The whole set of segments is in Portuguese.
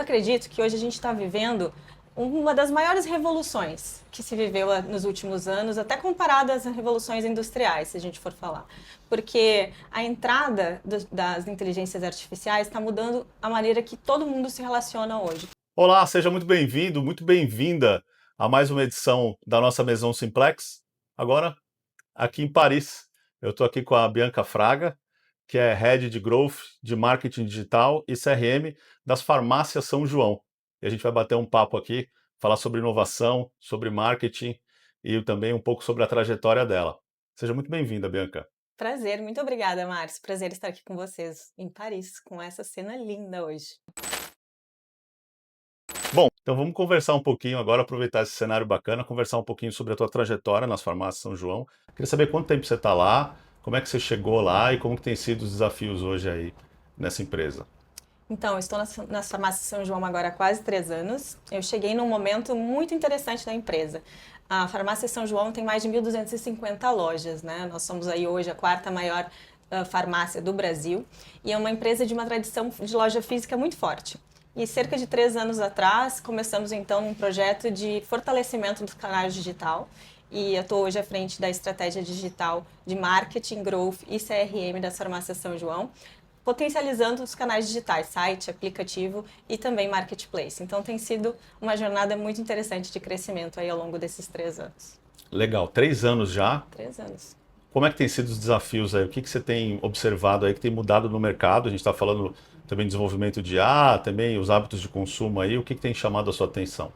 acredito que hoje a gente está vivendo uma das maiores revoluções que se viveu nos últimos anos, até comparado às revoluções industriais, se a gente for falar. Porque a entrada das inteligências artificiais está mudando a maneira que todo mundo se relaciona hoje. Olá, seja muito bem-vindo, muito bem-vinda a mais uma edição da nossa Maison Simplex. Agora, aqui em Paris. Eu estou aqui com a Bianca Fraga, que é Head de Growth, de Marketing Digital e CRM das Farmácias São João. E a gente vai bater um papo aqui, falar sobre inovação, sobre marketing e também um pouco sobre a trajetória dela. Seja muito bem-vinda, Bianca. Prazer, muito obrigada, Márcio. Prazer estar aqui com vocês em Paris, com essa cena linda hoje. Bom, então vamos conversar um pouquinho agora, aproveitar esse cenário bacana, conversar um pouquinho sobre a tua trajetória nas farmácias São João. Queria saber quanto tempo você está lá, como é que você chegou lá e como que tem sido os desafios hoje aí nessa empresa. Então, eu estou nas farmácias São João agora há quase 3 anos. Eu cheguei num momento muito interessante da empresa. A farmácia São João tem mais de 1.250 lojas, né? Nós somos aí hoje a quarta maior farmácia do Brasil e é uma empresa de uma tradição de loja física muito forte. E cerca de 3 anos atrás, começamos então um projeto de fortalecimento do canal digital. E eu estou hoje à frente da estratégia digital de marketing, growth e CRM das farmácias São João, potencializando os canais digitais, site, aplicativo e também marketplace. Então tem sido uma jornada muito interessante de crescimento aí ao longo desses 3 anos. Legal, 3 anos já. 3 anos. Como é que tem sido os desafios aí? O que que você tem observado aí que tem mudado no mercado? A gente está falando também de desenvolvimento de IA, também os hábitos de consumo aí. O que que tem chamado a sua atenção?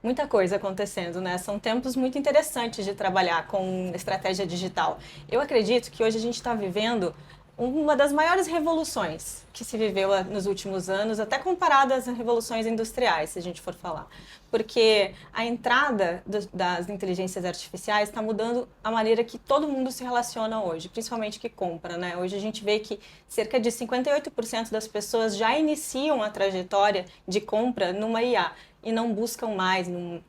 Muita coisa acontecendo, né? São tempos muito interessantes de trabalhar com estratégia digital. Eu acredito que hoje a gente está vivendo uma das maiores revoluções que se viveu nos últimos anos, até comparado às revoluções industriais, se a gente for falar. Porque a entrada das inteligências artificiais está mudando a maneira que todo mundo se relaciona hoje, principalmente que compra, né? Hoje a gente vê que cerca de 58% das pessoas já iniciam a trajetória de compra numa IA e não buscam mais no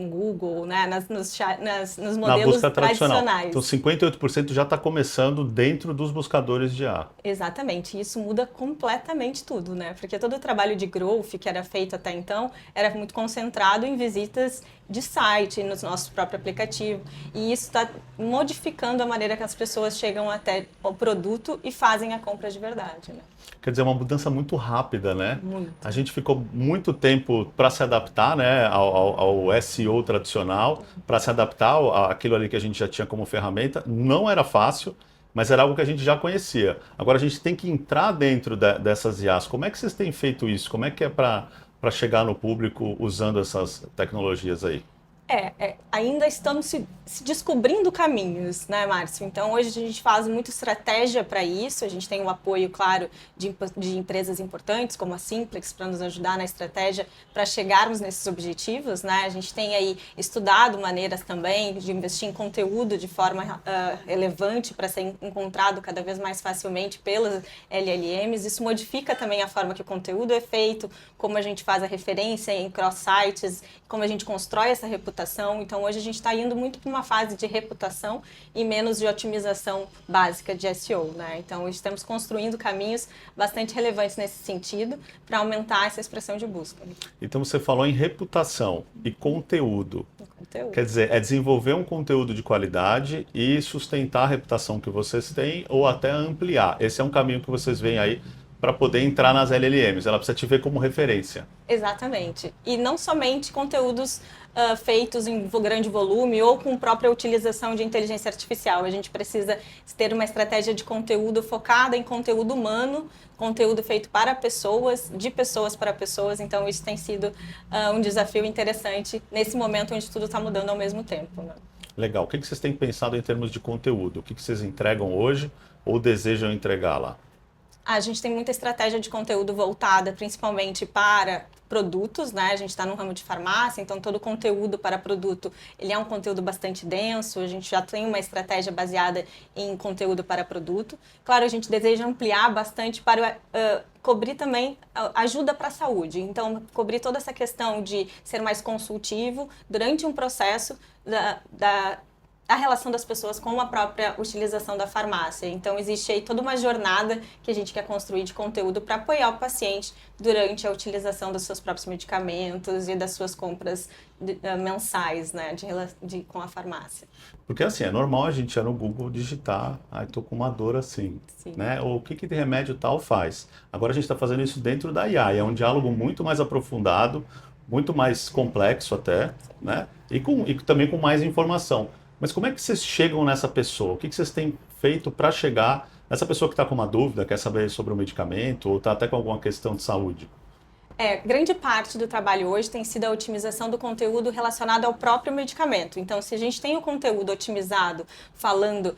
Google, né, nos Na modelos busca tradicional. Então, tradicionais. 58% já está começando dentro dos buscadores de IA. Exatamente, isso muda completamente tudo, né? Porque todo o trabalho de growth que era feito até então era muito concentrado em visitas de site, no nosso próprio aplicativo. E isso está modificando a maneira que as pessoas chegam até o produto e fazem a compra de verdade, né? Quer dizer, é uma mudança muito rápida, né? Muito. A gente ficou muito tempo para se adaptar, né, ao SEO tradicional, para se adaptar àquilo ali que a gente já tinha como ferramenta. Não era fácil, mas era algo que a gente já conhecia. Agora a gente tem que entrar dentro dessas IAs. Como é que vocês têm feito isso? Como é que é para chegar no público usando essas tecnologias aí? Ainda estamos se descobrindo caminhos, né, Márcio? Então, hoje a gente faz muita estratégia para isso, a gente tem o apoio, claro, de empresas importantes, como a Simplex, para nos ajudar na estratégia para chegarmos nesses objetivos, né? A gente tem aí estudado maneiras também de investir em conteúdo de forma relevante para ser encontrado cada vez mais facilmente pelas LLMs. Isso modifica também a forma que o conteúdo é feito, como a gente faz a referência em cross-sites, como a gente constrói essa reputação. Então, hoje a gente está indo muito para uma fase de reputação e menos de otimização básica de SEO, né? Então, estamos construindo caminhos bastante relevantes nesse sentido para aumentar essa expressão de busca. Então você falou em reputação e conteúdo. Conteúdo. Quer dizer, é desenvolver um conteúdo de qualidade e sustentar a reputação que vocês têm ou até ampliar.Esse é um caminho que vocês veem aí para poder entrar nas LLMs. Ela precisa te ver como referência. Exatamente. E não somente conteúdos feitos em grande volume ou com própria utilização de inteligência artificial. A gente precisa ter uma estratégia de conteúdo focada em conteúdo humano, conteúdo feito para pessoas, de pessoas para pessoas. Então, isso tem sido um desafio interessante nesse momento onde tudo está mudando ao mesmo tempo, né? Legal. O que vocês têm pensado em termos de conteúdo? O que vocês entregam hoje ou desejam entregar lá? A gente tem muita estratégia de conteúdo voltada principalmente para produtos, né? A gente está no ramo de farmácia, então todo o conteúdo para produto, ele é um conteúdo bastante denso, a gente já tem uma estratégia baseada em conteúdo para produto. Claro, a gente deseja ampliar bastante para cobrir também ajuda para a saúde, então cobrir toda essa questão de ser mais consultivo durante um processo a relação das pessoas com a própria utilização da farmácia. Então, existe aí toda uma jornada que a gente quer construir de conteúdo para apoiar o paciente durante a utilização dos seus próprios medicamentos e das suas compras mensais, né, com a farmácia. Porque assim, é normal a gente ir no Google digitar, tô com uma dor assim, Sim. né? Ou o que de remédio tal faz. Agora a gente está fazendo isso dentro da IA, e é um diálogo muito mais aprofundado, muito mais complexo até, né? E também com mais informação. Mas como é que vocês chegam nessa pessoa? O que vocês têm feito para chegar nessa pessoa que está com uma dúvida, quer saber sobre o medicamento, ou está até com alguma questão de saúde? Grande parte do trabalho hoje tem sido a otimização do conteúdo relacionado ao próprio medicamento. Então, se a gente tem o conteúdo otimizado, falando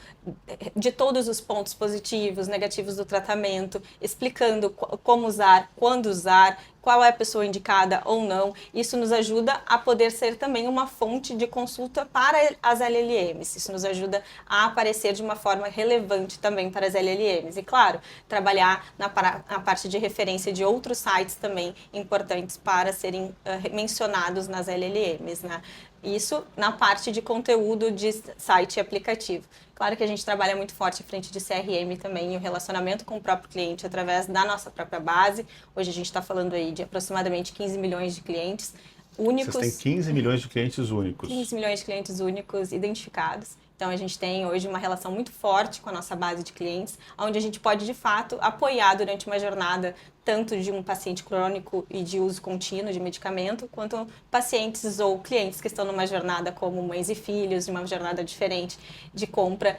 de todos os pontos positivos, negativos do tratamento, explicando como usar, quando usar, qual é a pessoa indicada ou não, isso nos ajuda a poder ser também uma fonte de consulta para as LLMs. Isso nos ajuda a aparecer de uma forma relevante também para as LLMs. E, claro, trabalhar na parte de referência de outros sites também importantes para serem mencionados nas LLMs, né? Isso na parte de conteúdo de site e aplicativo. Claro que a gente trabalha muito forte em frente de CRM também, e o relacionamento com o próprio cliente através da nossa própria base. Hoje a gente está falando aí de aproximadamente 15 milhões de clientes únicos. Vocês têm 15 milhões de clientes únicos. 15 milhões de clientes únicos identificados. Então, a gente tem hoje uma relação muito forte com a nossa base de clientes, onde a gente pode, de fato, apoiar durante uma jornada tanto de um paciente crônico e de uso contínuo de medicamento, quanto pacientes ou clientes que estão numa jornada como mães e filhos, de uma jornada diferente de compra.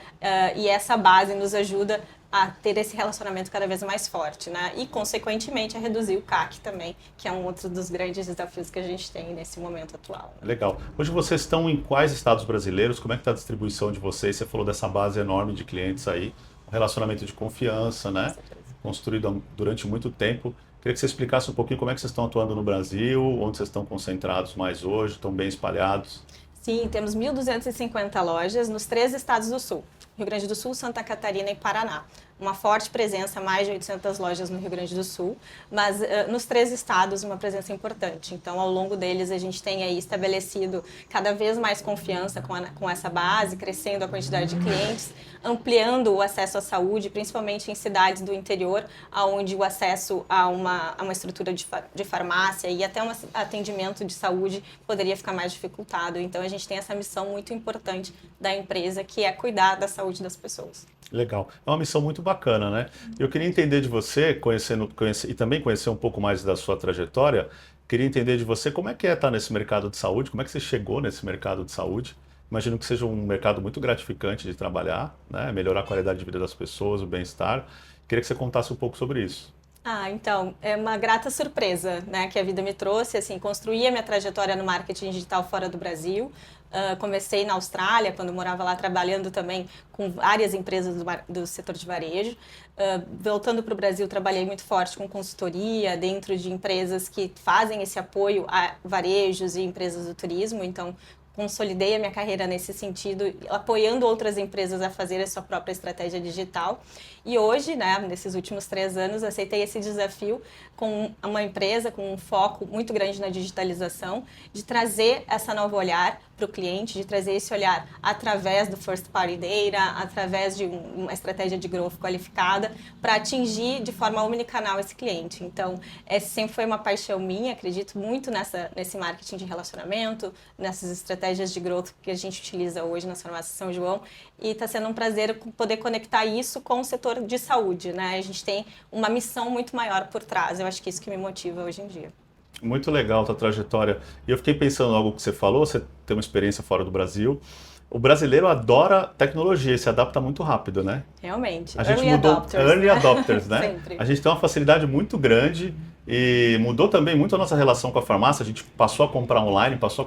E essa base nos ajuda a ter esse relacionamento cada vez mais forte, né? E, consequentemente, a reduzir o CAC também, que é um outro dos grandes desafios que a gente tem nesse momento atual. Legal. Hoje vocês estão em quais estados brasileiros? Como é que está a distribuição de vocês? Você falou dessa base enorme de clientes aí, um relacionamento de confiança, né? Construído durante muito tempo. Queria que você explicasse um pouquinho como é que vocês estão atuando no Brasil, onde vocês estão concentrados mais hoje, estão bem espalhados. Sim, temos 1.250 lojas nos 3 estados do Sul: Rio Grande do Sul, Santa Catarina e Paraná. Uma forte presença, mais de 800 lojas no Rio Grande do Sul, mas nos 3 estados uma presença importante. Então, ao longo deles, a gente tem aí estabelecido cada vez mais confiança com essa base, crescendo a quantidade de clientes, ampliando o acesso à saúde, principalmente em cidades do interior, onde o acesso a uma estrutura de farmácia e até um atendimento de saúde poderia ficar mais dificultado. Então, a gente tem essa missão muito importante da empresa, que é cuidar da saúde das pessoas. Legal. É uma missão muito bacana, né? Eu queria entender de você, e também conhecer um pouco mais da sua trajetória, queria entender de você como é que é estar nesse mercado de saúde, como é que você chegou nesse mercado de saúde. Imagino que seja um mercado muito gratificante de trabalhar, né? Melhorar a qualidade de vida das pessoas, o bem-estar. Queria que você contasse um pouco sobre isso. Então, é uma grata surpresa, né, que a vida me trouxe, assim, construir a minha trajetória no marketing digital fora do Brasil. Comecei na Austrália, quando morava lá, trabalhando também com várias empresas do setor de varejo. Voltando para o Brasil, trabalhei muito forte com consultoria dentro de empresas que fazem esse apoio a varejos e empresas do turismo. Então, consolidei a minha carreira nesse sentido, apoiando outras empresas a fazer a sua própria estratégia digital. E hoje, né, nesses últimos 3 anos, aceitei esse desafio com uma empresa com um foco muito grande na digitalização, de trazer essa nova olhar para o cliente, de trazer esse olhar através do First Party Data, através de uma estratégia de growth qualificada, para atingir de forma omnicanal esse cliente. Então, essa sempre foi uma paixão minha, acredito muito nesse marketing de relacionamento, nessas estratégias de growth que a gente utiliza hoje nas farmácias São João, e está sendo um prazer poder conectar isso com o setor de saúde, né? A gente tem uma missão muito maior por trás, eu acho que isso que me motiva hoje em dia. Muito legal a tua trajetória. E eu fiquei pensando em algo que você falou, você tem uma experiência fora do Brasil. O brasileiro adora tecnologia e se adapta muito rápido, né? Realmente. A gente Early adopters. Early adopters, né? Sempre. A gente tem uma facilidade muito grande e mudou também muito a nossa relação com a farmácia. A gente passou a comprar online, passou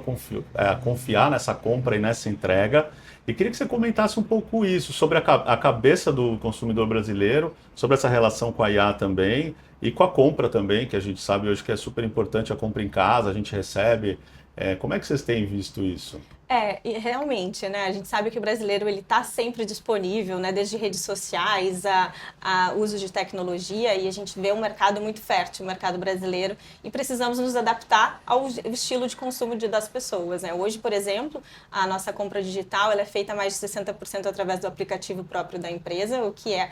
a confiar nessa compra e nessa entrega. E queria que você comentasse um pouco isso, sobre a cabeça do consumidor brasileiro, sobre essa relação com a IA também, e com a compra também, que a gente sabe hoje que é super importante a compra em casa, a gente recebe. Como é que vocês têm visto isso? E realmente, né? A gente sabe que o brasileiro ele está sempre disponível, né? Desde redes sociais a uso de tecnologia, e a gente vê um mercado muito fértil, o mercado brasileiro, e precisamos nos adaptar ao estilo de consumo das pessoas, né? Hoje, por exemplo, a nossa compra digital ela é feita feita mais de 60% através do aplicativo próprio da empresa, o que é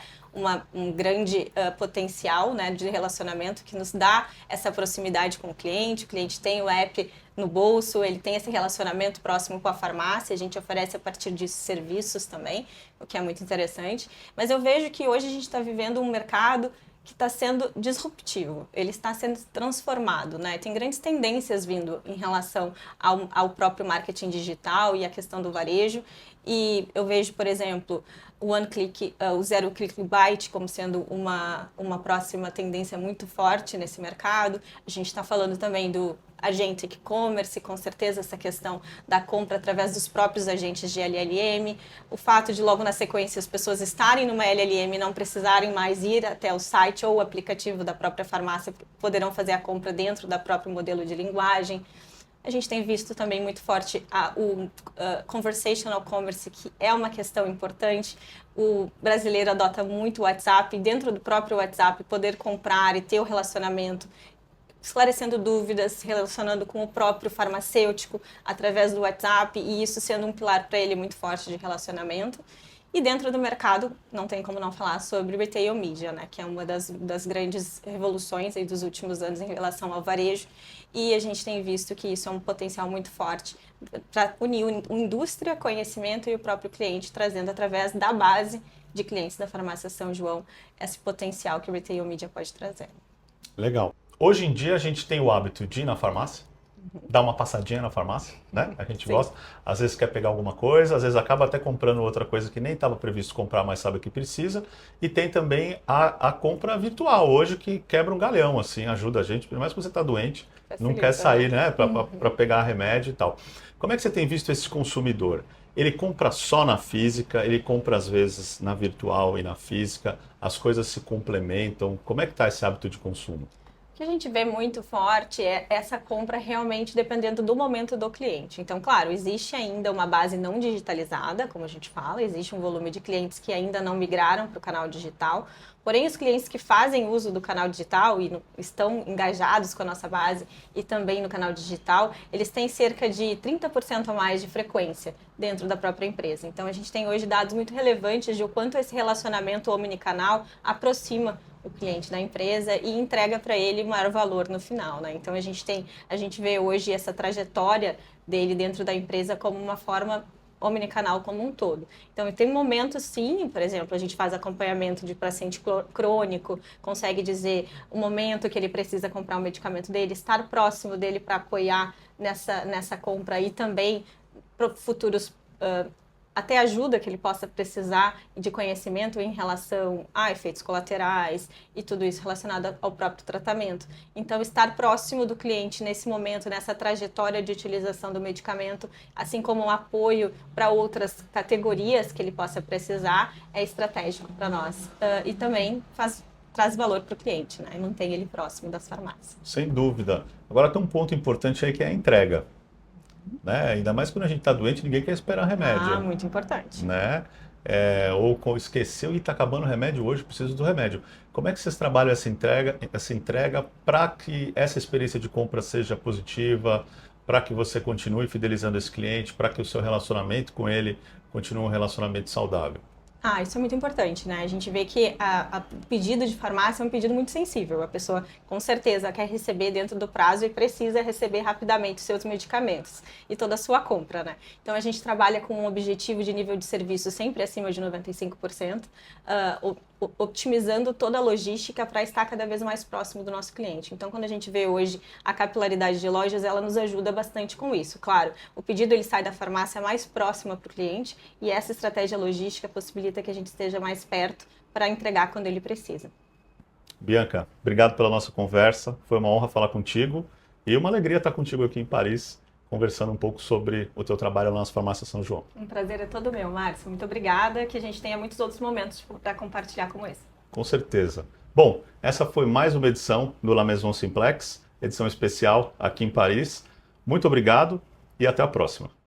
um grande potencial, né, de relacionamento que nos dá essa proximidade com o cliente tem o app no bolso, ele tem esse relacionamento próximo com a farmácia, a gente oferece a partir disso serviços também, o que é muito interessante. Mas eu vejo que hoje a gente está vivendo um mercado que está sendo disruptivo, ele está sendo transformado, né? Tem grandes tendências vindo em relação ao próprio marketing digital e a questão do varejo. E eu vejo, por exemplo, o One Click, o Zero Click Byte como sendo uma próxima tendência muito forte nesse mercado. A gente está falando também do Agentic Commerce, com certeza essa questão da compra através dos próprios agentes de LLM, o fato de logo na sequência as pessoas estarem numa LLM e não precisarem mais ir até o site ou o aplicativo da própria farmácia, poderão fazer a compra dentro da próprio modelo de linguagem. A gente tem visto também muito forte o conversational commerce, que é uma questão importante. O brasileiro adota muito o WhatsApp, e dentro do próprio WhatsApp poder comprar e ter o relacionamento, esclarecendo dúvidas, relacionando com o próprio farmacêutico através do WhatsApp, e isso sendo um pilar para ele muito forte de relacionamento. E dentro do mercado, não tem como não falar sobre retail media, né, que é uma das grandes revoluções aí dos últimos anos em relação ao varejo. E a gente tem visto que isso é um potencial muito forte para unir indústria, conhecimento e o próprio cliente, trazendo através da base de clientes da Farmácia São João esse potencial que o retail media pode trazer. Legal. Hoje em dia a gente tem o hábito de ir na farmácia, dar uma passadinha na farmácia, né? A gente gosta, às vezes quer pegar alguma coisa, às vezes acaba até comprando outra coisa que nem estava previsto comprar, mas sabe que precisa. E tem também a compra virtual hoje, que quebra um galhão, assim, ajuda a gente, pelo menos que você está doente, não quer sair, né, para pegar remédio e tal. Como é que você tem visto esse consumidor? Ele compra só na física, ele compra às vezes na virtual e na física, as coisas se complementam. Como é que está esse hábito de consumo? O que a gente vê muito forte é essa compra realmente dependendo do momento do cliente. Então, claro, existe ainda uma base não digitalizada, como a gente fala, existe um volume de clientes que ainda não migraram para o canal digital, porém os clientes que fazem uso do canal digital e estão engajados com a nossa base e também no canal digital, eles têm cerca de 30% a mais de frequência dentro da própria empresa. Então, a gente tem hoje dados muito relevantes de o quanto esse relacionamento omnicanal aproxima o cliente da empresa e entrega para ele maior valor no final, né? Então a gente vê hoje essa trajetória dele dentro da empresa como uma forma omnicanal como um todo. Então tem momentos sim, por exemplo, a gente faz acompanhamento de paciente crônico, consegue dizer o momento que ele precisa comprar o medicamento dele, estar próximo dele para apoiar nessa compra e também para futuros até ajuda que ele possa precisar de conhecimento em relação a efeitos colaterais e tudo isso relacionado ao próprio tratamento. Então, estar próximo do cliente nesse momento, nessa trajetória de utilização do medicamento, assim como um apoio para outras categorias que ele possa precisar, é estratégico para nós. E também traz valor para o cliente, né? E mantém ele próximo das farmácias. Sem dúvida. Agora tem um ponto importante aí que é a entrega. Né? Ainda mais quando a gente está doente, ninguém quer esperar remédio. Muito importante. Né? Ou esqueceu e está acabando o remédio hoje, preciso do remédio. Como é que vocês trabalham essa entrega para que essa experiência de compra seja positiva, para que você continue fidelizando esse cliente, para que o seu relacionamento com ele continue um relacionamento saudável? Isso é muito importante, né? A gente vê que o pedido de farmácia é um pedido muito sensível. A pessoa, com certeza, quer receber dentro do prazo e precisa receber rapidamente os seus medicamentos e toda a sua compra, né? Então, a gente trabalha com um objetivo de nível de serviço sempre acima de 95%, otimizando toda a logística para estar cada vez mais próximo do nosso cliente. Então, quando a gente vê hoje a capilaridade de lojas, ela nos ajuda bastante com isso. Claro, o pedido ele sai da farmácia mais próxima para o cliente e essa estratégia logística possibilita que a gente esteja mais perto para entregar quando ele precisa. Bianca, obrigado pela nossa conversa. Foi uma honra falar contigo e uma alegria estar contigo aqui em Paris, conversando um pouco sobre o teu trabalho lá na Farmácia São João. Um prazer é todo meu, Márcio. Muito obrigada. Que a gente tenha muitos outros momentos para compartilhar como esse. Com certeza. Bom, essa foi mais uma edição do La Maison Simplex, edição especial aqui em Paris. Muito obrigado e até a próxima.